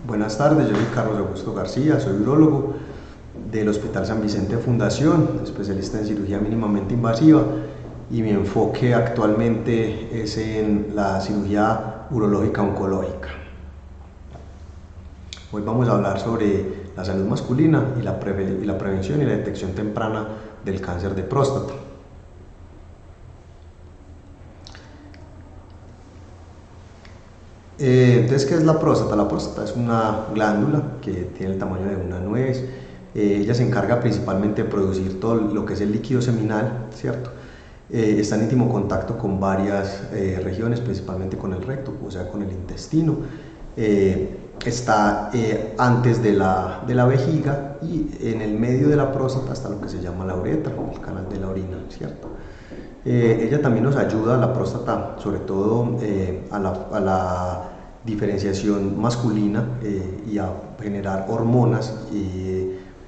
Buenas tardes, yo soy Carlos Augusto García, soy urólogo del Hospital San Vicente Fundación, especialista en cirugía mínimamente invasiva, y mi enfoque actualmente es en la cirugía urológica oncológica. Hoy vamos a hablar sobre la salud masculina y la prevención y la detección temprana del cáncer de próstata. Entonces, ¿qué es la próstata? La próstata es una glándula que tiene el tamaño de una nuez. Ella se encarga principalmente de producir todo lo que es el líquido seminal, ¿cierto? Está en íntimo contacto con varias regiones, principalmente con el recto, o sea, con el intestino. Está antes de la vejiga, y en el medio de la próstata está lo que se llama la uretra, el canal de la orina, ¿cierto? Ella también nos ayuda, la próstata, sobre todo a la diferenciación masculina y a generar hormonas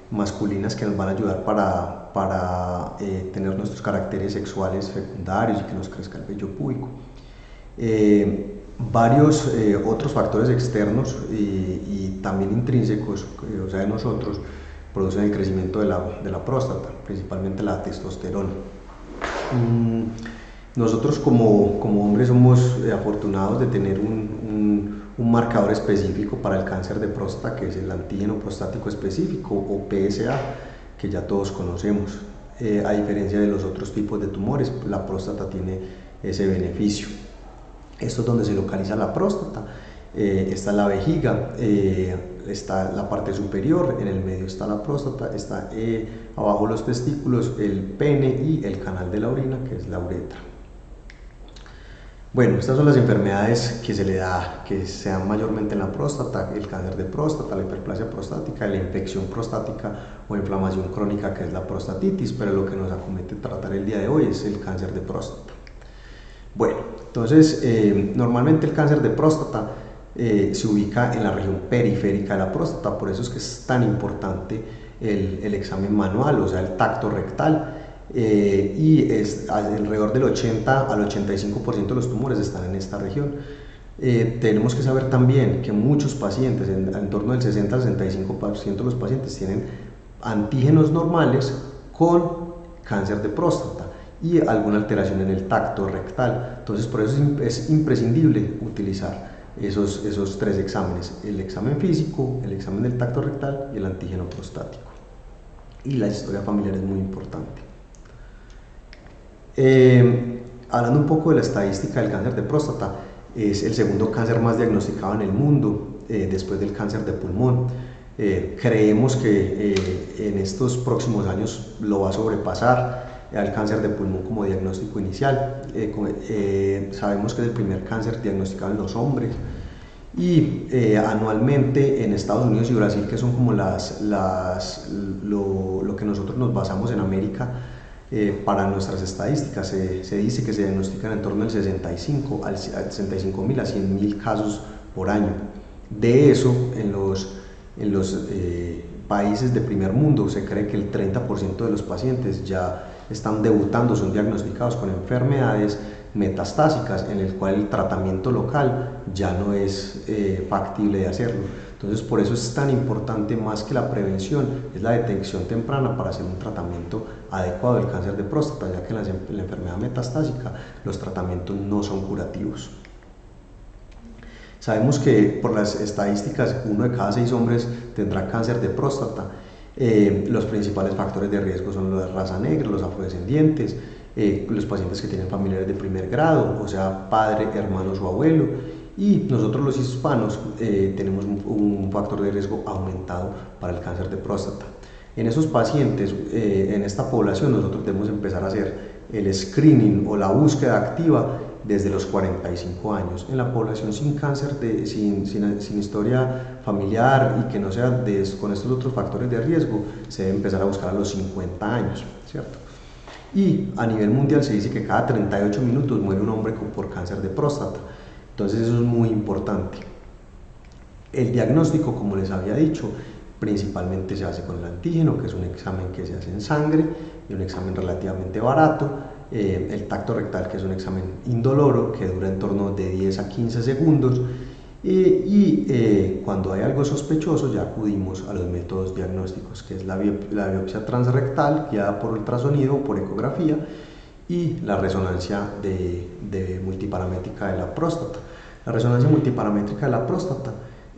masculinas que nos van a ayudar para tener nuestros caracteres sexuales fecundarios y que nos crezca el vello púbico. Varios otros factores externos y también intrínsecos, o sea, de nosotros, producen el crecimiento de la próstata, principalmente la testosterona. Nosotros como hombres somos afortunados de tener un marcador específico para el cáncer de próstata, que es el antígeno prostático específico, o PSA, que ya todos conocemos. A diferencia de los otros tipos de tumores, la próstata tiene ese beneficio. Esto es donde se localiza la próstata. Está la vejiga, está la parte superior, en el medio está la próstata, está abajo los testículos, el pene y el canal de la orina, que es la uretra. Bueno, estas son las enfermedades que se dan mayormente en la próstata: el cáncer de próstata, la hiperplasia prostática, la infección prostática o inflamación crónica, que es la prostatitis, pero lo que nos acomete tratar el día de hoy es el cáncer de próstata. Bueno, entonces normalmente el cáncer de próstata se ubica en la región periférica de la próstata, por eso es que es tan importante el examen manual, o sea, el tacto rectal, y es alrededor del 80 al 85% de los tumores están en esta región. Tenemos que saber también que muchos pacientes, en torno del 60 al 65% de los pacientes, tienen antígenos normales con cáncer de próstata y alguna alteración en el tacto rectal. Entonces, por eso es imprescindible utilizar esos tres exámenes: el examen físico, el examen del tacto rectal y el antígeno prostático. Y la historia familiar es muy importante. Hablando un poco de la estadística del cáncer de próstata, es el segundo cáncer más diagnosticado en el mundo, después del cáncer de pulmón. Creemos que en estos próximos años lo va a sobrepasar al cáncer de pulmón como diagnóstico inicial. Sabemos que es el primer cáncer diagnosticado en los hombres, y anualmente en Estados Unidos y Brasil, que son como lo que nosotros nos basamos en América para nuestras estadísticas, se dice que se diagnostican en torno al 65 mil a 100 mil casos por año. De eso, en los países de primer mundo, se cree que el 30% de los pacientes ya están debutando, son diagnosticados con enfermedades metastásicas, en el cual el tratamiento local ya no es factible de hacerlo. Entonces, por eso es tan importante, más que la prevención, es la detección temprana para hacer un tratamiento adecuado del cáncer de próstata, ya que en la enfermedad metastásica los tratamientos no son curativos. Sabemos que por las estadísticas 1 de cada 6 hombres tendrá cáncer de próstata. Los principales factores de riesgo son los de raza negra, los afrodescendientes, los pacientes que tienen familiares de primer grado, o sea, padre, hermanos o abuelo, y nosotros los hispanos tenemos un factor de riesgo aumentado para el cáncer de próstata. En esos pacientes, en esta población, nosotros debemos empezar a hacer el screening o la búsqueda activa desde los 45 años. En la población sin cáncer, sin historia familiar y que no sea con estos otros factores de riesgo, se debe empezar a buscar a los 50 años, ¿cierto? Y a nivel mundial se dice que cada 38 minutos muere un hombre por cáncer de próstata. Entonces eso es muy importante. El diagnóstico, como les había dicho, principalmente se hace con el antígeno, que es un examen que se hace en sangre y un examen relativamente barato. El tacto rectal, que es un examen indoloro que dura en torno de 10 a 15 segundos, Cuando hay algo sospechoso ya acudimos a los métodos diagnósticos, que es la biopsia transrectal guiada por ultrasonido o por ecografía y la resonancia multiparamétrica de la próstata. La resonancia multiparamétrica de la próstata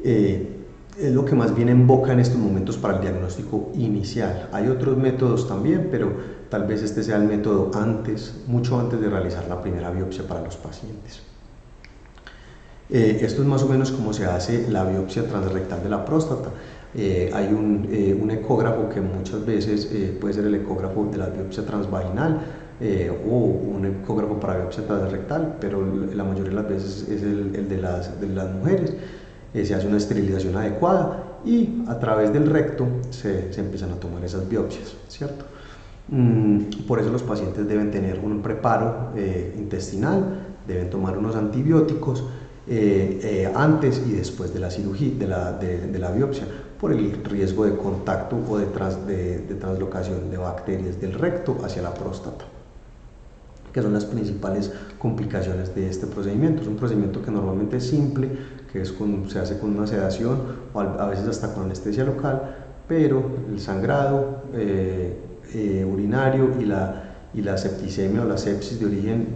es lo que más viene en boca en estos momentos para el diagnóstico inicial. Hay otros métodos también, pero tal vez este sea el método mucho antes de realizar la primera biopsia para los pacientes. Esto es más o menos como se hace la biopsia transrectal de la próstata. Hay un ecógrafo que muchas veces puede ser el ecógrafo de la biopsia transvaginal o un ecógrafo para biopsia transrectal, pero la mayoría de las veces es el de las mujeres. Se hace una esterilización adecuada y a través del recto se empiezan a tomar esas biopsias, ¿cierto? Por eso los pacientes deben tener un preparo intestinal, deben tomar unos antibióticos antes y después de la cirugía, de la biopsia, por el riesgo de contacto o de translocación de bacterias del recto hacia la próstata, que son las principales complicaciones de este procedimiento. Es un procedimiento que normalmente es simple, que se hace con una sedación o a veces hasta con anestesia local, pero el sangrado urinario y la septicemia o la sepsis de origen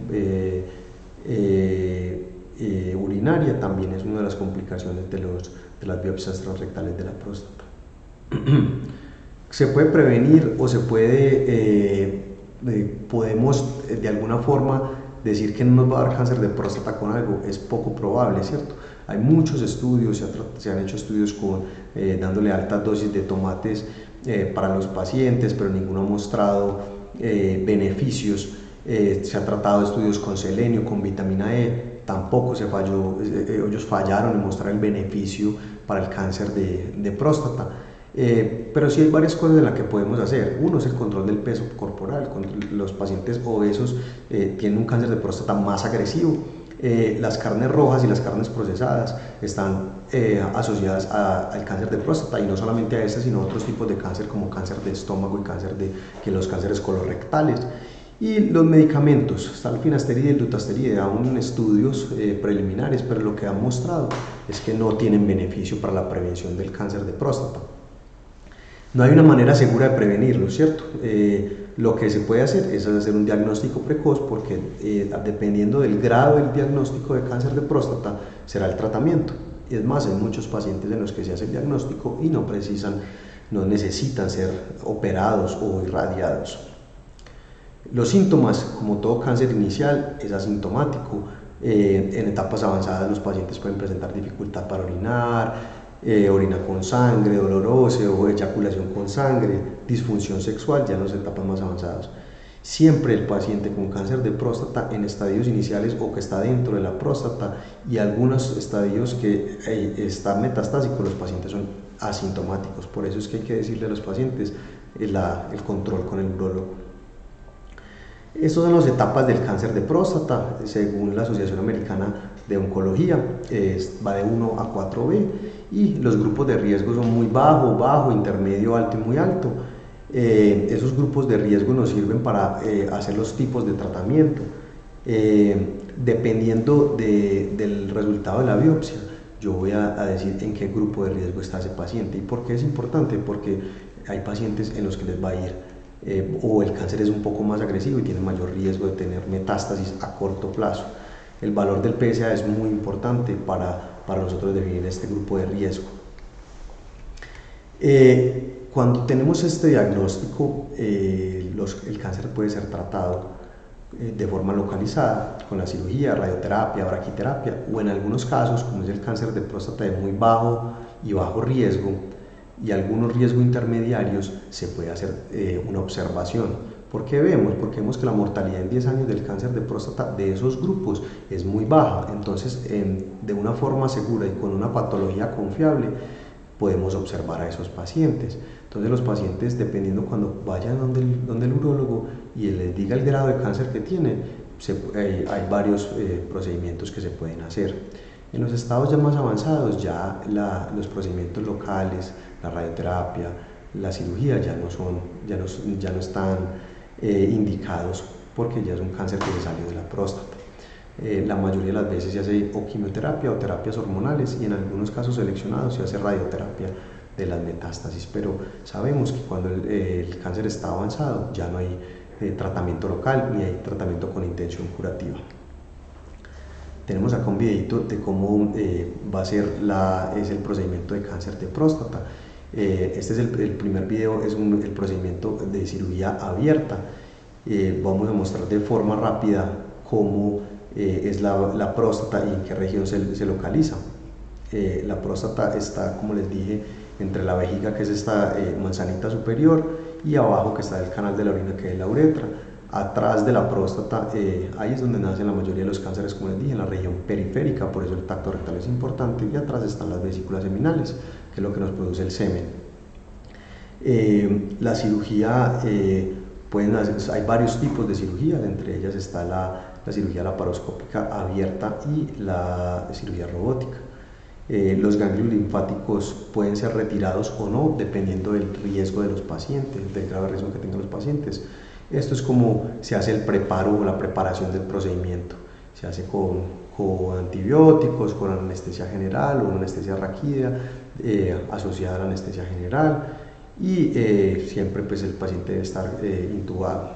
urinaria también es una de las complicaciones de las biopsias transrectales de la próstata. Se puede prevenir o podemos de alguna forma decir que no nos va a dar cáncer de próstata con algo. Es poco probable, ¿cierto? Hay muchos estudios, se han hecho estudios dándole altas dosis de tomates para los pacientes, pero ninguno ha mostrado beneficios. Se ha tratado estudios con selenio, con vitamina E, tampoco se falló, ellos fallaron en mostrar el beneficio para el cáncer de próstata. Pero sí hay varias cosas en las que podemos hacer. Uno es el control del peso corporal. Los pacientes obesos tienen un cáncer de próstata más agresivo. Las carnes rojas y las carnes procesadas están asociadas al cáncer de próstata, y no solamente a este, sino a otros tipos de cáncer como cáncer de estómago y los cánceres colorectales. Y los medicamentos, está el finasteride y el dutasteride, aún en estudios preliminares, pero lo que han mostrado es que no tienen beneficio para la prevención del cáncer de próstata. No hay una manera segura de prevenirlo, ¿cierto? Lo que se puede hacer es hacer un diagnóstico precoz, porque dependiendo del grado del diagnóstico de cáncer de próstata será el tratamiento. Y es más, hay muchos pacientes en los que se hace el diagnóstico y no necesitan ser operados o irradiados. Los síntomas, como todo cáncer inicial, es asintomático. En etapas avanzadas los pacientes pueden presentar dificultad para orinar, orina con sangre, dolor óseo o eyaculación con sangre, disfunción sexual ya en las etapas más avanzadas. Siempre el paciente con cáncer de próstata en estadios iniciales o que está dentro de la próstata y algunos estadios que está metastásico, los pacientes son asintomáticos. Por eso es que hay que decirle a los pacientes el control con el urólogo. Estas son las etapas del cáncer de próstata, según la Asociación Americana de Oncología, va de 1 a 4B, y los grupos de riesgo son muy bajo, intermedio, alto y muy alto. Esos grupos de riesgo nos sirven para hacer los tipos de tratamiento. Dependiendo del resultado de la biopsia, yo voy a decir en qué grupo de riesgo está ese paciente. ¿Y por qué es importante? Porque hay pacientes en los que les va a ir o el cáncer es un poco más agresivo y tiene mayor riesgo de tener metástasis a corto plazo. El valor del PSA es muy importante para nosotros definir este grupo de riesgo. Cuando tenemos este diagnóstico, el cáncer puede ser tratado de forma localizada con la cirugía, radioterapia, braquiterapia, o en algunos casos, como es el cáncer de próstata de muy bajo y bajo riesgo y algunos riesgos intermediarios, se puede hacer una observación. Porque vemos que la mortalidad en 10 años del cáncer de próstata de esos grupos es muy baja. Entonces, de una forma segura y con una patología confiable, podemos observar a esos pacientes. Entonces, los pacientes, dependiendo cuando vayan donde el urólogo y él les diga el grado de cáncer que tiene, hay varios procedimientos que se pueden hacer. En los estados ya más avanzados, los procedimientos locales, la radioterapia, la cirugía ya no están indicados, porque ya es un cáncer que se salió de la próstata. La mayoría de las veces se hace o quimioterapia o terapias hormonales y en algunos casos seleccionados se hace radioterapia de las metástasis, pero sabemos que cuando el cáncer está avanzado ya no hay tratamiento local ni hay tratamiento con intención curativa. Tenemos acá un videito de cómo va a ser el procedimiento de cáncer de próstata. Este es el primer video, es el procedimiento de cirugía abierta. Vamos a mostrar de forma rápida cómo es la próstata y en qué región se localiza. La próstata está, como les dije, entre la vejiga, que es esta manzanita superior, y abajo, que está el canal de la orina, que es la uretra. Atrás de la próstata, ahí es donde nacen la mayoría de los cánceres, como les dije, en la región periférica, por eso el tacto rectal es importante, y atrás están las vesículas seminales, que es lo que nos produce el semen. La cirugía, hay varios tipos de cirugía, entre ellas está la cirugía laparoscópica abierta y la cirugía robótica. Los ganglios linfáticos pueden ser retirados o no, dependiendo del riesgo de los pacientes, del grave riesgo que tengan los pacientes. Esto es como se hace el preparo o la preparación del procedimiento. Se hace con antibióticos, con anestesia general o anestesia raquídea asociada a la anestesia general, y siempre pues el paciente debe estar intubado.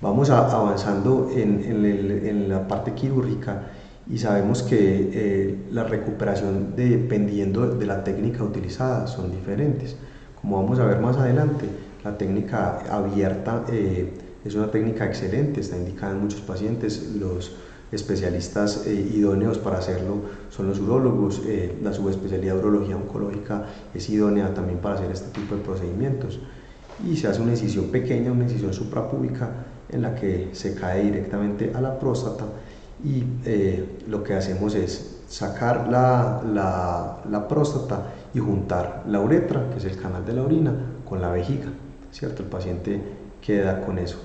Vamos avanzando en la parte quirúrgica y sabemos que la recuperación, dependiendo de la técnica utilizada, son diferentes. Como vamos a ver más adelante, la técnica abierta es una técnica excelente, está indicada en muchos pacientes. Los especialistas idóneos para hacerlo son los urólogos. La subespecialidad de urología oncológica es idónea también para hacer este tipo de procedimientos. Y se hace una incisión pequeña, una incisión suprapúbica, en la que se cae directamente a la próstata, y lo que hacemos es sacar la próstata y juntar la uretra, que es el canal de la orina, con la vejiga, ¿cierto? El paciente queda con eso.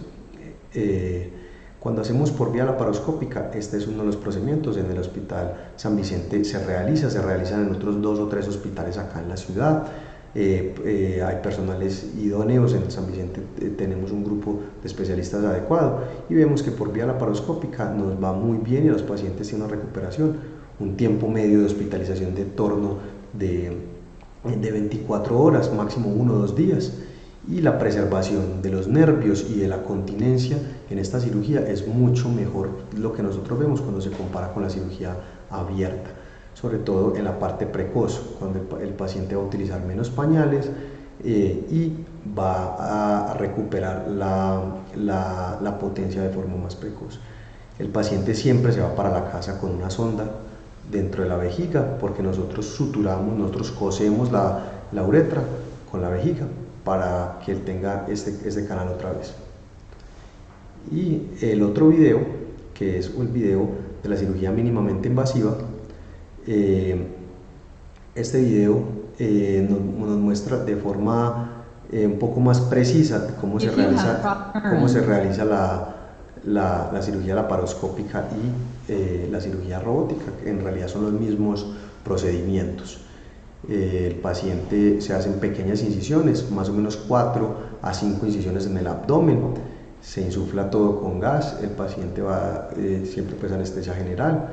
Cuando hacemos por vía laparoscópica, este es uno de los procedimientos. En el Hospital San Vicente se realizan en otros 2 o 3 hospitales acá en la ciudad. Hay personales idóneos. En San Vicente tenemos un grupo de especialistas adecuado, y vemos que por vía laparoscópica nos va muy bien y los pacientes tienen una recuperación, un tiempo medio de hospitalización de torno de 24 horas, máximo 1 o 2 días, y la preservación de los nervios y de la continencia en esta cirugía es mucho mejor lo que nosotros vemos cuando se compara con la cirugía abierta, sobre todo en la parte precoz, cuando el paciente va a utilizar menos pañales y va a recuperar la potencia de forma más precoz. El paciente siempre se va para la casa con una sonda dentro de la vejiga, porque nosotros cosemos la uretra con la vejiga para que él tenga este canal otra vez. Y el otro video, que es el video de la cirugía mínimamente invasiva, este video nos muestra de forma un poco más precisa cómo se realiza la cirugía laparoscópica y la cirugía robótica, que en realidad son los mismos procedimientos. El paciente se hacen pequeñas incisiones, más o menos 4 a 5 incisiones en el abdomen, se insufla todo con gas, el paciente va siempre pues anestesia general,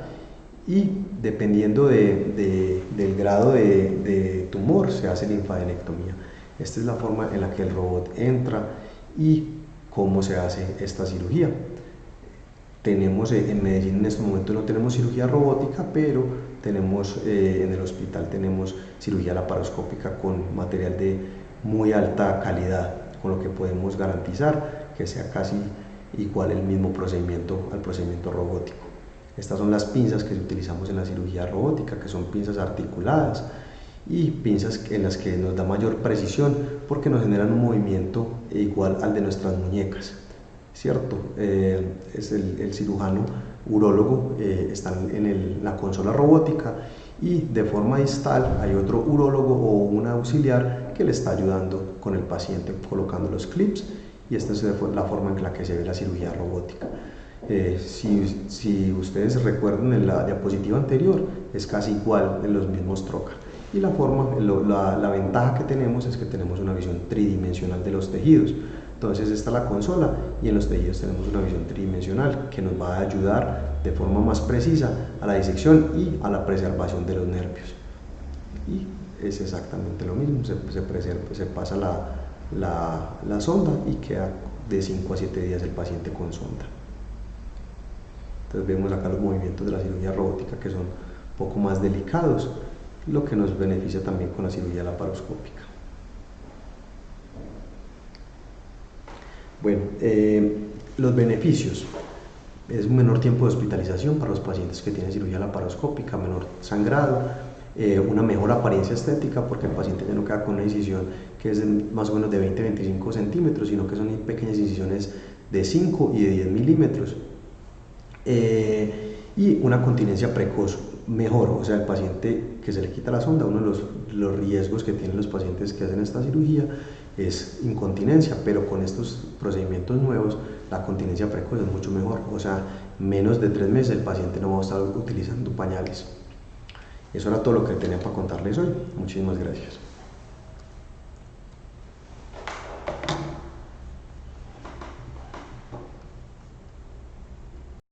y dependiendo del grado de tumor se hace linfadenectomía. Esta es la forma en la que el robot entra y cómo se hace esta cirugía. Tenemos en Medellín en este momento no tenemos cirugía robótica, pero tenemos en el hospital tenemos cirugía laparoscópica con material de muy alta calidad, con lo que podemos garantizar que sea casi igual el mismo procedimiento al procedimiento robótico. Estas son las pinzas que utilizamos en la cirugía robótica, que son pinzas articuladas y pinzas en las que nos da mayor precisión porque nos generan un movimiento igual al de nuestras muñecas, ¿cierto? Es el cirujano urólogo está en la consola robótica, y de forma distal hay otro urólogo o un auxiliar que le está ayudando con el paciente colocando los clips, y esta es la forma en la que se ve la cirugía robótica. Si ustedes recuerdan en la diapositiva anterior, es casi igual en los mismos trocar. Y la ventaja que tenemos es que tenemos una visión tridimensional de los tejidos. Entonces esta es la consola y en los tejidos tenemos una visión tridimensional que nos va a ayudar de forma más precisa a la disección y a la preservación de los nervios. Y es exactamente lo mismo, se pasa la sonda y queda de 5 a 7 días el paciente con sonda. Entonces vemos acá los movimientos de la cirugía robótica que son un poco más delicados, lo que nos beneficia también con la cirugía laparoscópica. Bueno, los beneficios. Es un menor tiempo de hospitalización para los pacientes que tienen cirugía laparoscópica, menor sangrado, una mejor apariencia estética porque el paciente ya no queda con una incisión que es más o menos de 20-25 centímetros, sino que son pequeñas incisiones de 5 y de 10 milímetros. Y una continencia precoz mejor, o sea, el paciente que se le quita la sonda, uno de los riesgos que tienen los pacientes que hacen esta cirugía es incontinencia, pero con estos procedimientos nuevos la continencia precoz es mucho mejor, o sea, menos de 3 meses el paciente no va a estar utilizando pañales. Eso era todo lo que tenía para contarles hoy. Muchísimas gracias.